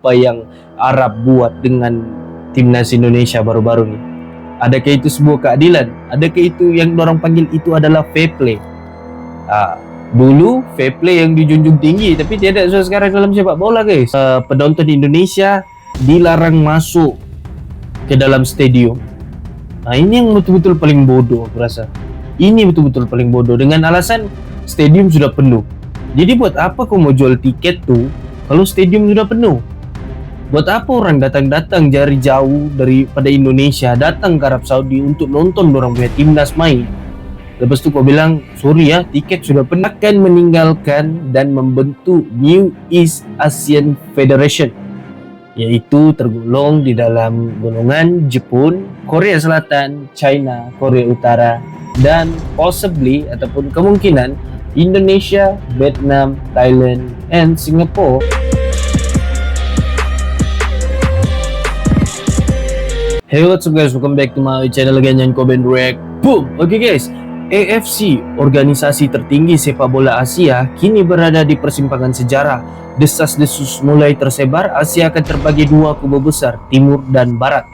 apa yang Arab buat dengan timnas Indonesia baru-baru ini? Adakah itu sebuah keadilan? Adakah itu yang orang panggil itu adalah fair play? Dulu fair play yang dijunjung tinggi, tapi tidak sekarang dalam sepak bola, guys. Penonton Indonesia dilarang masuk ke dalam stadium. Nah, ini yang betul-betul paling bodoh aku rasa. Ini betul-betul paling bodoh dengan alasan stadium sudah penuh. Jadi buat apa kau mau jual tiket tuh kalau stadium sudah penuh? Buat apa orang datang-datang dari jauh daripada Indonesia datang ke Arab Saudi untuk nonton orang punya timnas main? Lepas tu kau bilang, sorry ya, tiket sudah penuh. Akan meninggalkan dan membentuk New East Asian Federation, yaitu tergolong di dalam golongan Jepun, Korea Selatan, China, Korea Utara, dan possibly ataupun kemungkinan Indonesia, Vietnam, Thailand, and Singapore. Hey, what's up guys, welcome back to my channel again, Yan Koben React. Boom! Okay guys, AFC, organisasi tertinggi sepak bola Asia, kini berada di persimpangan sejarah. Desas-desus mulai tersebar, Asia akan terbagi dua kubu besar, Timur dan Barat.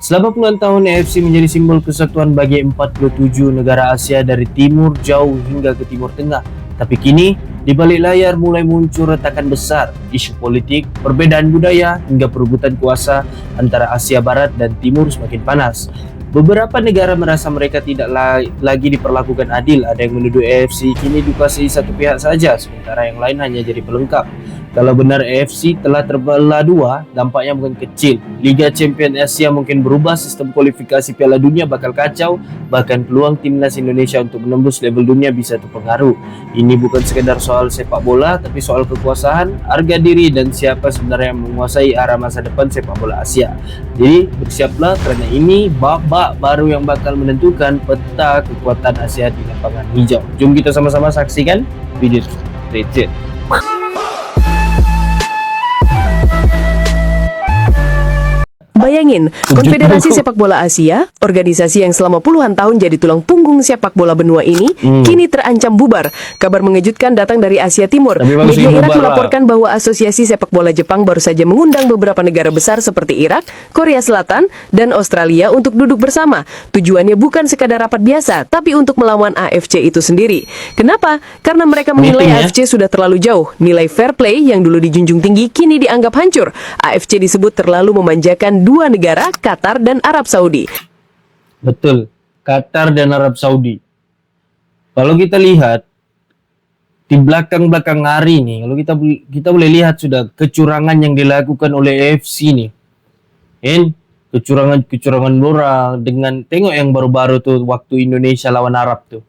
Selama puluhan tahun, AFC menjadi simbol kesatuan bagi 47 negara Asia dari timur jauh hingga ke timur tengah. Tapi kini, di balik layar mulai muncul retakan besar, isu politik, perbedaan budaya, hingga perebutan kuasa antara Asia Barat dan Timur semakin panas. Beberapa negara merasa mereka tidak lagi diperlakukan adil. Ada yang menuduh AFC kini dikuasai satu pihak saja, sementara yang lain hanya jadi pelengkap. Kalau benar AFC telah terbelah dua, dampaknya bukan kecil. Liga Champions Asia mungkin berubah, sistem kualifikasi Piala Dunia bakal kacau, bahkan peluang timnas Indonesia untuk menembus level dunia bisa terpengaruh. Ini bukan sekedar soal sepak bola, tapi soal kekuasaan, harga diri, dan siapa sebenarnya yang menguasai arah masa depan sepak bola Asia. Jadi bersiaplah, karena ini babak baru yang bakal menentukan peta kekuatan Asia di lapangan hijau. Jom kita sama-sama saksikan video ini. Bayangin, Konfederasi Sepak Bola Asia, organisasi yang selama puluhan tahun jadi tulang punggung sepak bola benua ini, kini terancam bubar. Kabar mengejutkan datang dari Asia Timur. Media Irak melaporkan bahwa Asosiasi Sepak Bola Jepang baru saja mengundang beberapa negara besar seperti Irak, Korea Selatan, dan Australia untuk duduk bersama. Tujuannya bukan sekadar rapat biasa, tapi untuk melawan AFC itu sendiri. Kenapa? Karena mereka menilai AFC sudah terlalu jauh. Nilai fair play yang dulu dijunjung tinggi kini dianggap hancur. AFC disebut terlalu memanjakan dua negara, Qatar dan Arab Saudi. Betul, Qatar dan Arab Saudi. Kalau kita lihat di belakang hari nih, kalau kita boleh lihat sudah kecurangan yang dilakukan oleh AFC nih. Kecurangan orang dengan tengok yang baru-baru tuh waktu Indonesia lawan Arab tuh.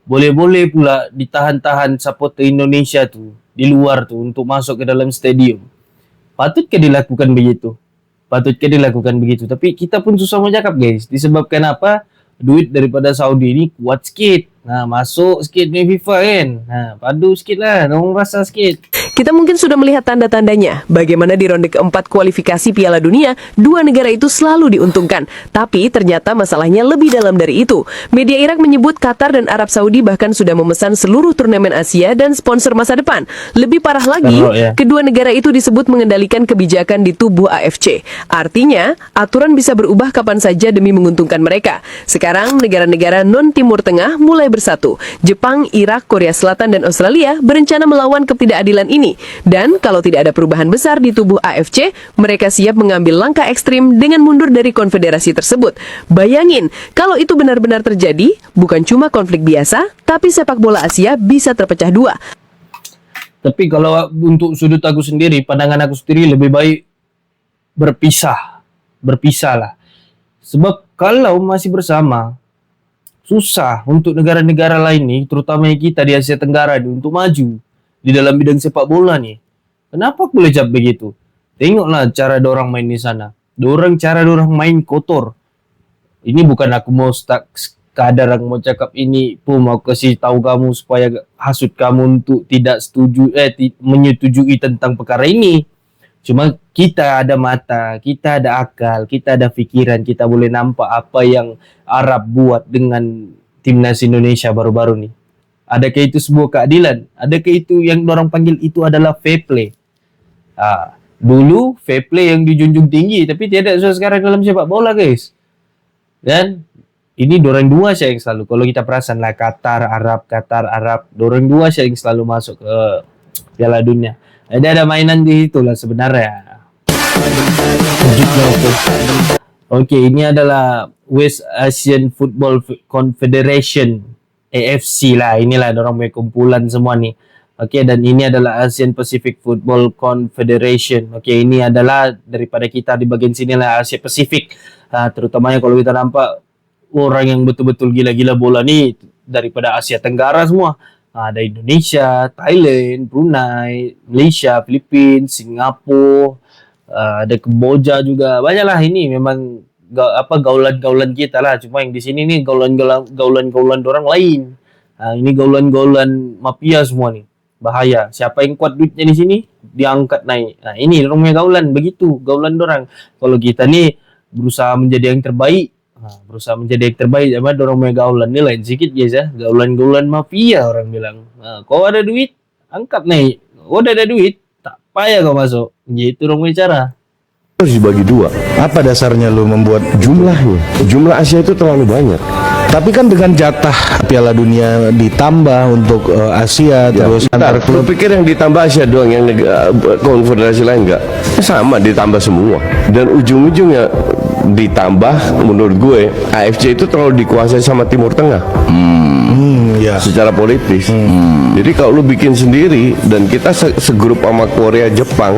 Boleh-boleh pula ditahan-tahan supporter Indonesia tuh di luar tuh untuk masuk ke dalam stadium. Patutkah dilakukan begitu? Tapi kita pun susah mau cakap guys. Disebabkan apa? Duit daripada Saudi ini kuat sikit. Nah, masuk sikit ni FIFA kan. Nah, padu sikit lah. Orang rasa sikit. Kita mungkin sudah melihat tanda-tandanya. Bagaimana di ronde keempat kualifikasi Piala Dunia, dua negara itu selalu diuntungkan. Tapi ternyata masalahnya lebih dalam dari itu. Media Irak menyebut Qatar dan Arab Saudi bahkan sudah memesan seluruh turnamen Asia dan sponsor masa depan. Lebih parah lagi, kedua negara itu disebut mengendalikan kebijakan di tubuh AFC. Artinya, aturan bisa berubah kapan saja demi menguntungkan mereka. Sekarang, negara-negara non-Timur Tengah mulai bersatu. Jepang, Irak, Korea Selatan, dan Australia berencana melawan ketidakadilan ini. Dan kalau tidak ada perubahan besar di tubuh AFC, mereka siap mengambil langkah ekstrim dengan mundur dari konfederasi tersebut. Bayangin, kalau itu benar-benar terjadi, bukan cuma konflik biasa, tapi sepak bola Asia bisa terpecah dua. Tapi kalau untuk sudut aku sendiri, pandangan aku sendiri lebih baik berpisah lah. Sebab kalau masih bersama, susah untuk negara-negara lain nih, terutama kita di Asia Tenggara nih, untuk maju di dalam bidang sepak bola nih. Kenapa boleh cap begitu? Tengoklah cara dorang main di sana. Cara dorang main kotor. Ini bukan aku mau kadar aku mau cakap ini pun mau kasih tahu kamu supaya hasut kamu untuk tidak setuju menyetujui tentang perkara ini. Cuma kita ada mata, kita ada akal, kita ada fikiran, kita boleh nampak apa yang Arab buat dengan timnas Indonesia baru-baru nih. Adakah itu sebuah keadilan? Adakah itu yang orang panggil itu adalah fair play? Dulu fair play yang dijunjung tinggi, tapi tidak sekarang dalam sepak bola, guys. Dan ini dorang dua sih yang selalu, kalau kita perasan lah, Qatar Arab, dorang dua sih yang selalu masuk ke Piala Dunia. Ada mainan di situ lah sebenarnya. Wujudnya itu. Oke, ini adalah West Asian Football Confederation, AFC lah. Inilah dorang punya kumpulan semua nih. Oke, dan ini adalah Asian Pacific Football Confederation. Oke, ini adalah daripada kita di bagian sini lah, Asia Pasifik. Terutamanya kalau kita nampak orang yang betul-betul gila-gila bola nih daripada Asia Tenggara semua. Ada Indonesia, Thailand, Brunei, Malaysia, Filipina, Singapura, ada Kamboja juga. Banyaklah, ini memang gaulan-gaulan kita lah. Cuma yang di sini nih gaulan-gaulan orang lain. Ini gaulan-gaulan mafia semua nih. Bahaya. Siapa yang kuat duitnya di sini diangkat naik. Nah, ini orang punya gaulan, begitu gaulan orang. Kalau kita nih berusaha menjadi yang terbaik, sama orang punya gaulan ini lain sedikit guys ya. Gaulan-gaulan mafia orang bilang. Kau ada duit, angkat naik. Kau udah ada duit, tak payah kau masuk. Gitu orang punya cara. Harus dibagi dua. Apa dasarnya lo membuat jumlahnya? Jumlah Asia itu terlalu banyak. Tapi kan dengan jatah Piala Dunia ditambah untuk Asia, terus antar klub. Lu pikir yang ditambah Asia doang, yang konfederasi lain enggak? Sama ditambah semua. Dan ujung-ujungnya ditambah, menurut gue AFC itu terlalu dikuasai sama Timur Tengah. Ya. Secara politis. Jadi kalau lu bikin sendiri dan kita segrup sama Korea, Jepang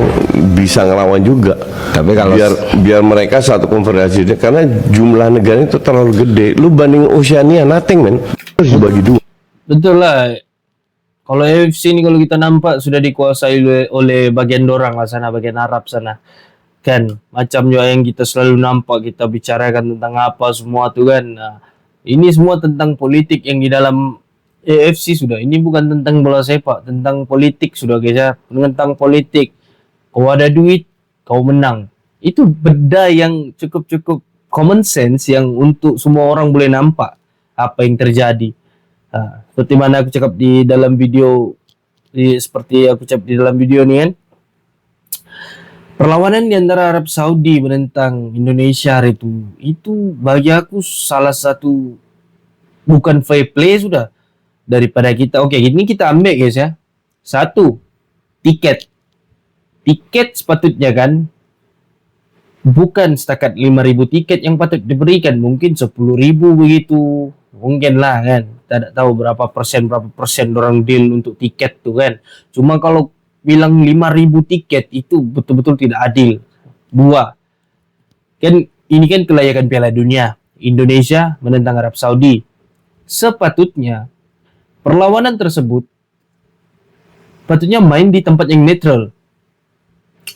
bisa ngelawan juga. Tapi kalau biar mereka satu konfederasi, karena jumlah negara itu terlalu gede. Lu banding Oceania nothing, men. Harus dibagi dua. Betul lah. Kalau AFC ini kalau kita nampak sudah dikuasai oleh bagian dorang lah sana, bagian Arab sana. Kan macam juga yang kita selalu nampak, kita bicarakan tentang apa semua tuh kan. Nah, ini semua tentang politik yang di dalam AFC sudah. Ini bukan tentang bola sepak, tentang politik sudah guys ya. Tentang politik. Kau ada duit, kau menang. Itu benda yang cukup common sense yang untuk semua orang boleh nampak apa yang terjadi. Seperti mana aku cakap di dalam video, seperti aku cakap di dalam video nih kan. Perlawanan di antara Arab Saudi menentang Indonesia itu bagi aku salah satu bukan fair play sudah. Daripada kita, oke, ini kita ambil guys ya. Satu, tiket sepatutnya kan bukan setakat 5.000 tiket yang patut diberikan, mungkin 10.000 begitu, mungkin lah kan. Tidak tahu berapa persen orang deal untuk tiket tuh kan. Cuma kalau bilang 5.000 tiket itu betul-betul tidak adil. Dua, kan ini kan kelayakan Piala Dunia, Indonesia menentang Arab Saudi. Sepatutnya perlawanan tersebut patutnya main di tempat yang netral.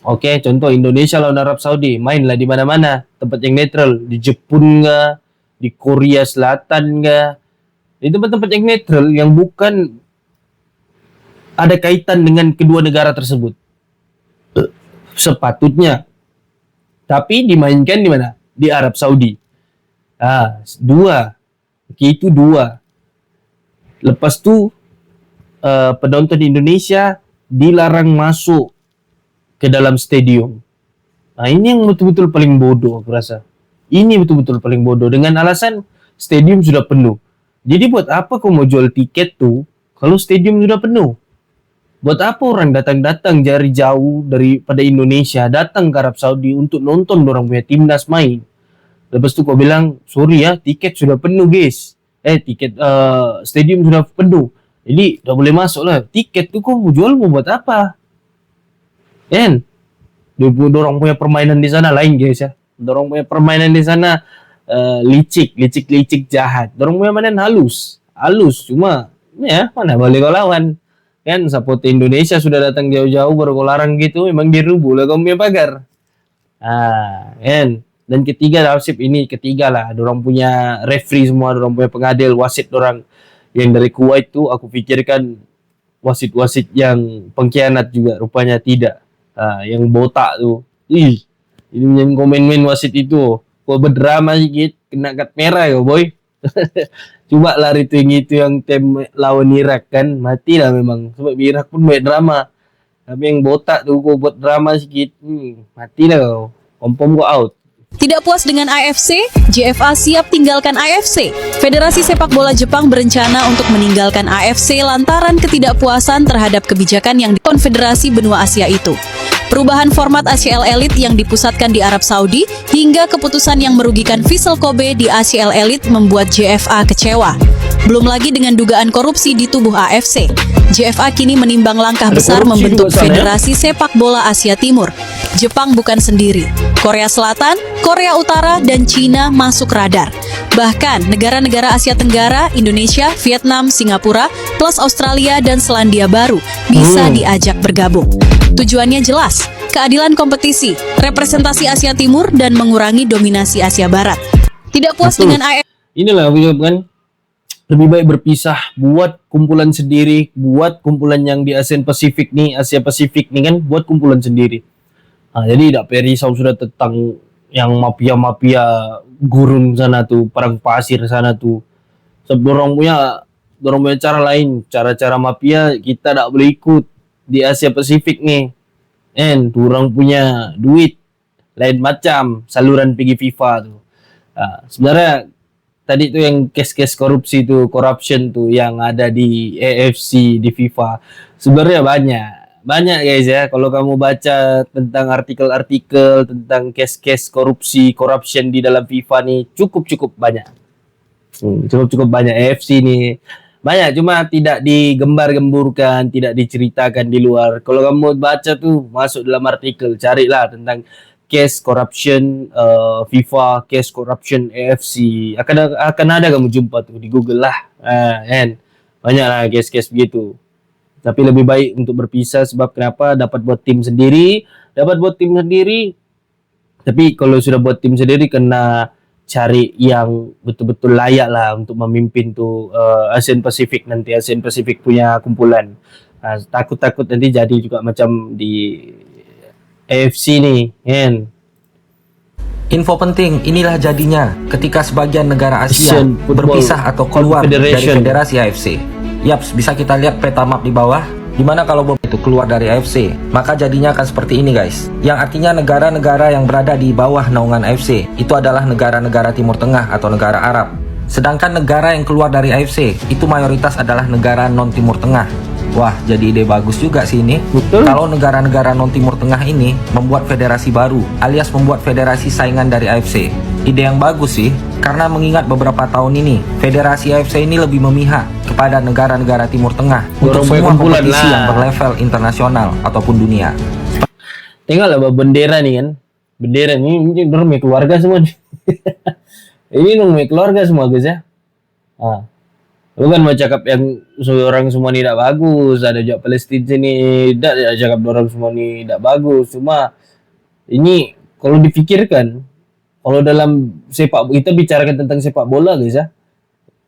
Oke, contoh Indonesia lawan Arab Saudi, mainlah di mana-mana, tempat yang netral, di Jepun nggak, di Korea Selatan nggak, di tempat-tempat yang netral yang bukan ada kaitan dengan kedua negara tersebut. Sepatutnya. Tapi dimainkan di mana? Di Arab Saudi. Dua. Oke, itu dua. Lepas tu penonton Indonesia dilarang masuk ke dalam stadium. Ini yang betul-betul paling bodoh aku rasa. Ini betul-betul paling bodoh dengan alasan stadium sudah penuh. Jadi buat apa kau mau jual tiket tuh kalau stadium sudah penuh? Buat apa orang datang-datang dari jauh daripada Indonesia datang ke Arab Saudi untuk nonton orang punya timnas main? Lepas tu kau bilang, sorry ya, tiket sudah penuh guys. Tiket stadium sudah penuh. Jadi dah boleh masuk lah. Tiket tu kau jual mau buat apa? Kan? Dorang punya permainan di sana lain guys ya. Dorang punya permainan di sana licik jahat. Dorang punya mainan halus. Cuma ya mana boleh kau lawan. Kan support Indonesia sudah datang jauh-jauh baru kau larang gitu, memang dirubuh lah kau punya pagar. Kan? Dan ketiga lah, dorang punya referee semua, dorang punya pengadil, wasit dorang yang dari Kuwait tuh aku pikirkan wasit-wasit yang pengkhianat juga, rupanya tidak. Yang botak tuh. Ini yang komen-komen wasit itu. Kau berdrama sedikit, kena kad merah ya boy. Coba lari itu yang tim lawan Irak kan, matilah memang. Sebab Irak pun banyak drama. Tapi yang botak tuh kau buat drama sikit, mati lah kau. Confirm kau out. Tidak puas dengan AFC, JFA siap tinggalkan AFC. Federasi Sepak Bola Jepang berencana untuk meninggalkan AFC lantaran ketidakpuasan terhadap kebijakan yang di Konfederasi Benua Asia itu. Perubahan format ACL Elite yang dipusatkan di Arab Saudi hingga keputusan yang merugikan Vissel Kobe di ACL Elite membuat JFA kecewa. Belum lagi dengan dugaan korupsi di tubuh AFC. JFA kini menimbang langkah besar korupsi membentuk juga sana, ya? Federasi Sepak Bola Asia Timur. Jepang bukan sendiri. Korea Selatan, Korea Utara, dan Cina masuk radar. Bahkan negara-negara Asia Tenggara, Indonesia, Vietnam, Singapura, plus Australia dan Selandia Baru bisa diajak bergabung. Tujuannya jelas, keadilan kompetisi, representasi Asia Timur, dan mengurangi dominasi Asia Barat. Tidak puas Betul. dengan AFC. Inilah kan, lebih baik berpisah, buat kumpulan sendiri, buat kumpulan yang di Asia Pasifik nih kan, buat kumpulan sendiri. Nah, jadi tidak perlu risau sudah tentang yang mafia-mafia gurun sana tuh, perang pasir sana tuh. Sebab dorong punya cara lain, cara-cara mafia kita tidak boleh ikut di Asia Pasifik nih. Orang punya duit lain macam saluran pergi FIFA tuh. Sebenarnya tadi tuh yang case-case korupsi tuh, corruption tuh yang ada di AFC, di FIFA. Sebenarnya banyak guys ya. Kalau kamu baca tentang artikel-artikel tentang case-case korupsi, corruption di dalam FIFA nih cukup banyak. Cukup banyak AFC nih. Banyak, cuma tidak digembar-gemburkan, tidak diceritakan di luar. Kalau kamu baca tuh, masuk dalam artikel, carilah tentang case corruption FIFA, case corruption AFC. Akan ada kamu jumpa tuh di Google lah. Banyaklah case-case begitu. Tapi lebih baik untuk berpisah sebab kenapa? Dapat buat tim sendiri. Tapi kalau sudah buat tim sendiri kena cari yang betul-betul layak lah untuk memimpin tuh ASEAN Pacific nanti, ASEAN Pacific punya kumpulan. Takut-takut nanti jadi juga macam di AFC nih, kan? Info penting, inilah jadinya ketika sebagian negara Asia Asian Football berpisah atau keluar dari Confederation. Federasi AFC. Yaps, bisa kita lihat peta map di bawah, dimana kalau beberapa itu keluar dari AFC, maka jadinya akan seperti ini guys. Yang artinya negara-negara yang berada di bawah naungan AFC, itu adalah negara-negara Timur Tengah atau negara Arab. Sedangkan negara yang keluar dari AFC, itu mayoritas adalah negara non-Timur Tengah. Wah, jadi ide bagus juga sih ini. Betul. Kalau negara-negara non-Timur Tengah ini membuat federasi baru, alias membuat federasi saingan dari AFC. Ide yang bagus sih, karena mengingat beberapa tahun ini, federasi AFC ini lebih memihak kepada negara-negara Timur Tengah untuk semua kumpulan kompetisi lah. yang berlevel internasional ataupun dunia. Tengoklah bendera nih kan. Bendera ini dorong keluarga semua. Ini nomor keluarga semua guys ya. Lu kan mau cakap yang seorang semua ni tak bagus, ada juga Palestin sini, tak cakap orang semua ni tak bagus. Cuma ini kalau dipikirkan, kalau dalam kita bicarakan tentang sepak bola guys ya.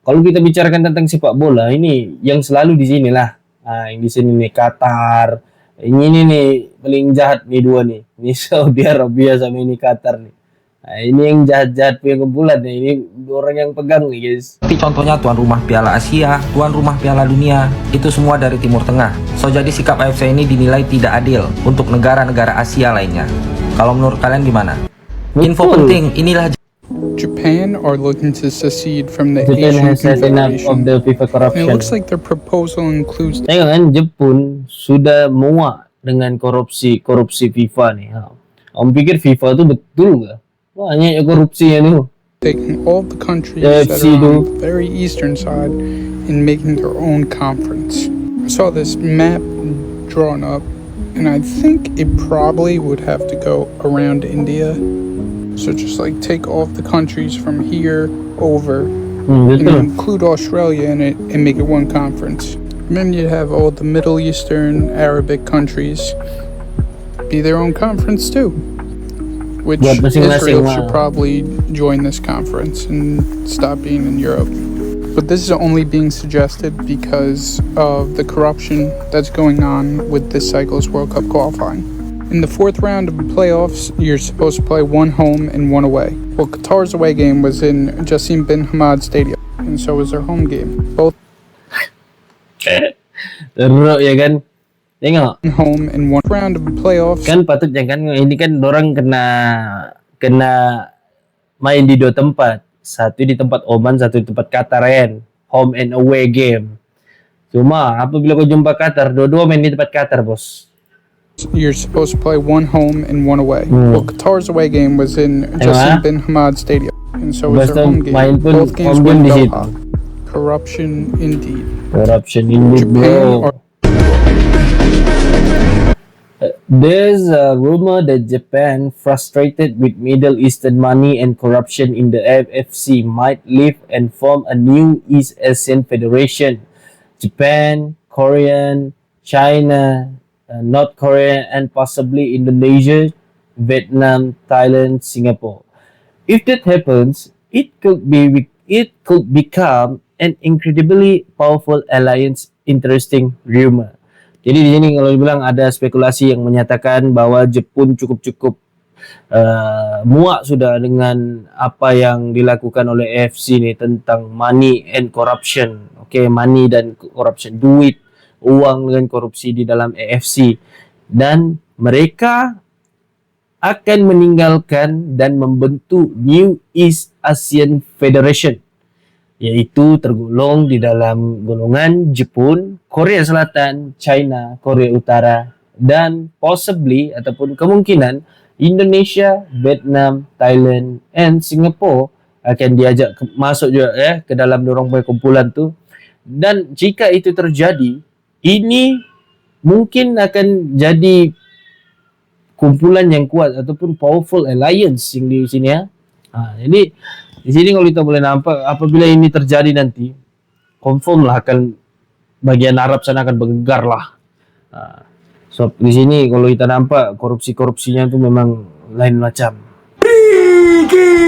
Kalau kita bicarakan tentang sepak bola, ini yang selalu di sini lah. Yang di sini nih Qatar. Ini nih paling jahat nih dua nih. Ini Saudi Arabia sama ini Qatar nih. Ini yang jahat-jahat punya kumpulan nih. Ini orang yang pegang nih guys. Seperti contohnya tuan rumah Piala Asia, tuan rumah Piala Dunia, itu semua dari Timur Tengah. So jadi sikap AFC ini dinilai tidak adil untuk negara-negara Asia lainnya. Kalau menurut kalian gimana? Info Betul. penting, inilah Japan are looking to secede from the Japan Asian has had enough of Confederation. the FIFA And it corruption. looks like their proposal includes Tengok kan Jepun sudah muak dengan korupsi FIFA nih. Om pikir FIFA tu betul ke? Banyak ya korupsinya tu. taking all the countries Yeah, that see, are on dude. the very eastern side and making their own conference. I saw this map drawn up, and I think it probably would have to go around India. So just like take all of the countries from here over and Betul. include Australia in it and make it one conference. And then you'd have all the Middle Eastern Arabic countries be their own conference too. Which Buat masing-masing Israel lah. should probably join this conference and stop being in Europe. But this is only being suggested because of the corruption that's going on with this cycle's World Cup qualifying. In the fourth round of the playoffs, you're supposed to play one home and one away. Well, Qatar's away game was in Jassim bin Hamad Stadium, and so was their home game. Both Teruk ya kan. Tengok. home in one round of the playoffs. Kan patutnya kan ini kan dorang kena main di dua tempat. Satu di tempat Oman, satu di tempat Qatar kan. Home and away game. Cuma apabila kau jumpa Qatar, dua-dua main di tempat Qatar, bos. You're supposed to play one home and one away. Well, Qatar's away game was in Jassim bin Hamad Stadium, and so was their home game. Both games were in Doha. Corruption indeed. Corruption indeed, Japan bro. There's a rumor that Japan, frustrated with Middle Eastern money and corruption in the AFC, might leave and form a new East Asian Federation. Japan, Korean, China, North Korea, and possibly Indonesia, Vietnam, Thailand, Singapore. If that happens, it could become an incredibly powerful alliance. Interesting rumor. Jadi di sini kalau dibilang ada spekulasi yang menyatakan bahwa Jepun cukup muak sudah dengan apa yang dilakukan oleh AFC ini tentang money and corruption. Oke, money dan corruption, duit, uang dengan korupsi di dalam AFC, dan mereka akan meninggalkan dan membentuk New East Asian Federation, yaitu tergolong di dalam golongan Jepun, Korea Selatan, China, Korea Utara, dan possibly ataupun kemungkinan Indonesia, Vietnam, Thailand, and Singapore akan diajak masuk juga ke dalam dorong kumpulan tu. Dan jika itu terjadi, ini mungkin akan jadi kumpulan yang kuat ataupun powerful alliance yang di sini ya. Jadi di sini kalau kita boleh nampak, apabila ini terjadi nanti, confirm lah akan bagian Arab sana akan bergegar lah. So di sini kalau kita nampak korupsinya itu memang lain macam.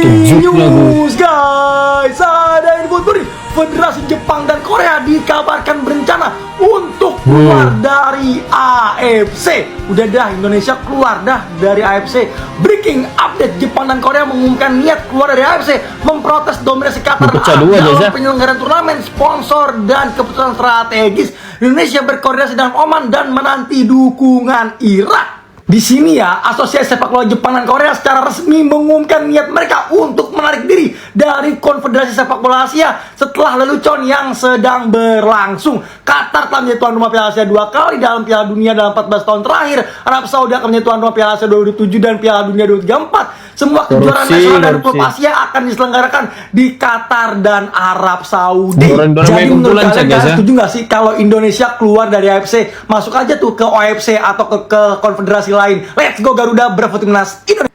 Kejut News guys, ada info dari Federasi Jepang dan Korea dikabarkan berencana untuk keluar dari AFC. Udah dah, Indonesia keluar dah dari AFC. Breaking update, Jepang dan Korea mengumumkan niat keluar dari AFC, memprotes dominasi Qatar dalam penyelenggaraan turnamen, sponsor, dan keputusan strategis. Indonesia berkoordinasi dengan Oman dan menanti dukungan Irak. Di sini ya, Asosiasi Sepak Bola Jepang dan Korea secara resmi mengumumkan niat mereka untuk menarik diri dari Konfederasi Sepak Bola Asia setelah lelucon yang sedang berlangsung. Qatar telah menjadi tuan rumah Piala Asia 2 kali dalam Piala Dunia dalam 14 tahun terakhir. Arab Saudi akan menjadi tuan rumah Piala Asia 2007 dan Piala Dunia 2034. Semua kejuaraan nasional dan klub Asia akan diselenggarakan di Qatar dan Arab Saudi. Jadi menurut kalian setuju nggak sih kalau Indonesia keluar dari AFC, masuk aja tuh ke OFC atau ke konfederasi lain? Let's go Garuda, Bravo Timnas Indonesia.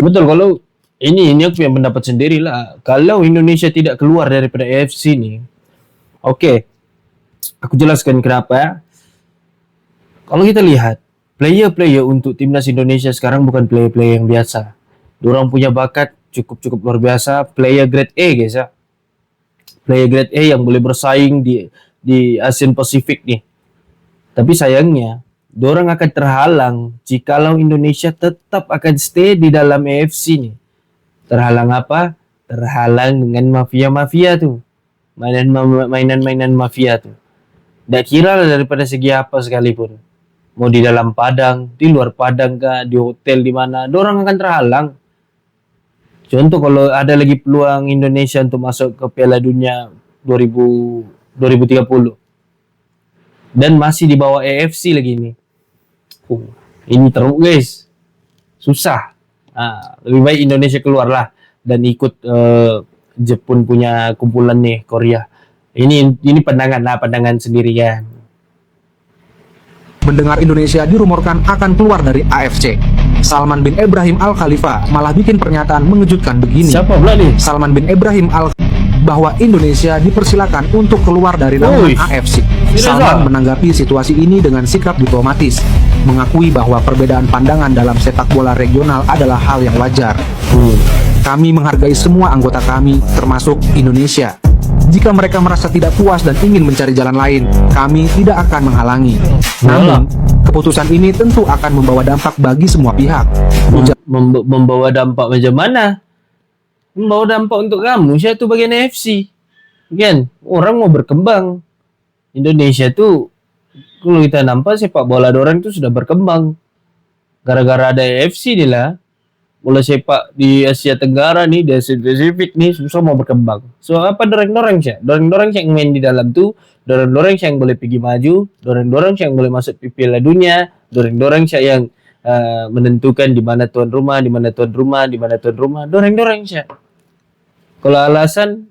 Betul, kalau ini aku punya pendapat sendiri lah. Kalau Indonesia tidak keluar daripada AFC ni, oke, aku jelaskan kenapa ya. Kalau kita lihat player-player untuk timnas Indonesia sekarang bukan player-player yang biasa. Diorang punya bakat cukup luar biasa, player grade A guys ya. Player grade A yang boleh bersaing di Asian Pacific nih. Tapi sayangnya, diorang akan terhalang jikalau Indonesia tetap akan stay di dalam AFC nih. Terhalang apa? Terhalang dengan mafia-mafia tuh. Mainan-mainan mafia tuh. Tak kira lah daripada segi apa sekalipun. Mau di dalam Padang, di luar Padang kah, di hotel di mana, diorang akan terhalang. Contoh kalau ada lagi peluang Indonesia untuk masuk ke Piala Dunia 2030 dan masih di bawah AFC lagi ini. Ini teruk guys. Susah. Lebih baik Indonesia keluarlah dan ikut Jepun punya kumpulan nih, Korea. Ini pandangan sendirian. Mendengar Indonesia dirumorkan akan keluar dari AFC, Salman bin Ibrahim Al Khalifa malah bikin pernyataan mengejutkan begini. Siapa pula nih? Salman bin Ibrahim Al bahwa Indonesia dipersilakan untuk keluar dari naungan AFC. Salman menanggapi situasi ini dengan sikap diplomatis, mengakui bahwa perbedaan pandangan dalam sepak bola regional adalah hal yang wajar. Kami menghargai semua anggota kami, termasuk Indonesia. Jika mereka merasa tidak puas dan ingin mencari jalan lain, kami tidak akan menghalangi. Namun, keputusan ini tentu akan membawa dampak bagi semua pihak. Membawa dampak macam mana? Membawa dampak untuk kamu, saya tuh bagian AFC. Kan? Orang mau berkembang. Indonesia tuh kalau kita nampak sepak bola dorang itu sudah berkembang. Gara-gara ada AFC nih lah, bola sepak di Asia Tenggara nih, di Asia Pasifik nih, susah mau berkembang. So apa dorang-dorang sih? Dorang-dorang yang main di dalam tuh, dorang-dorang yang boleh pergi maju, dorang-dorang yang boleh masuk di Piala Dunia, dorang-dorang yang menentukan di mana tuan rumah, di mana tuan rumah, di mana tuan rumah, dorang-dorang sih. Kalau alasan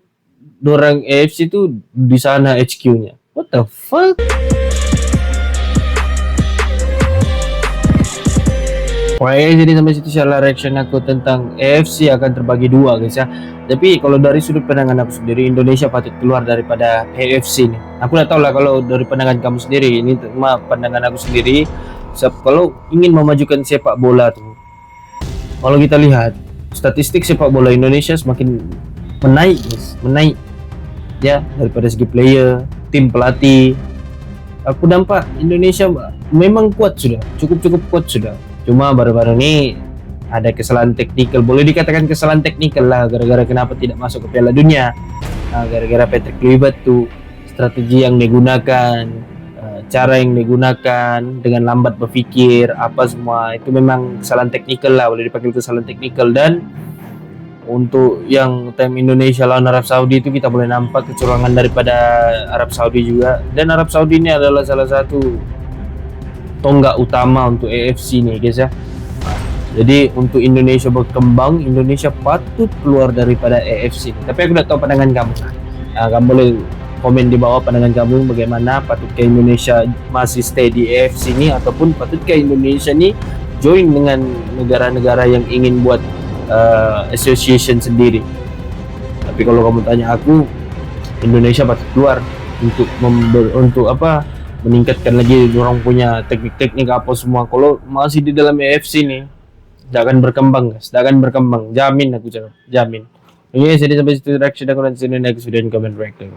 dorang AFC itu di sana HQ-nya, what the fuck? Pokoknya jadi sampai situ salah reaction aku tentang AFC akan terbagi dua guys ya. Tapi kalau dari sudut pandangan aku sendiri, Indonesia patut keluar daripada AFC nih. Aku udah tahu lah kalau dari pandangan kamu sendiri, ini cuma pandangan aku sendiri. Kalau ingin memajukan sepak bola tuh, kalau kita lihat statistik sepak bola Indonesia semakin menaik guys, menaik ya, daripada segi player, tim pelatih. Aku nampak Indonesia memang kuat sudah, cukup kuat sudah. Cuma baru-baru ini ada kesalahan teknikal, boleh dikatakan kesalahan teknikal lah, gara-gara kenapa tidak masuk ke Piala Dunia. Nah, gara-gara Patrick Kluivert tuh strategi yang digunakan, cara yang digunakan dengan lambat berpikir, apa semua itu memang kesalahan teknikal lah, boleh dipanggil kesalahan teknikal. Dan untuk yang time Indonesia lawan Arab Saudi itu kita boleh nampak kecurangan daripada Arab Saudi juga. Dan Arab Saudi ini adalah salah satu tonggak utama untuk AFC nih guys ya. Jadi untuk Indonesia berkembang, Indonesia patut keluar daripada AFC. Tapi aku udah tahu pandangan kamu. Nah, kamu boleh komen di bawah pandangan kamu bagaimana, patutkah Indonesia masih stay di AFC ini ataupun patutkah Indonesia nih join dengan negara-negara yang ingin buat association sendiri. Tapi kalau kamu tanya aku, Indonesia patut keluar untuk apa? Meningkatkan lagi orang punya teknik-teknik apa semua. Kalau masih di dalam AFC nih, tidak akan berkembang guys, tidak akan berkembang, jamin aku cakap, jamin. Oke, jadi sampai situ reaction aku, dan see you in the next video and comment reaction.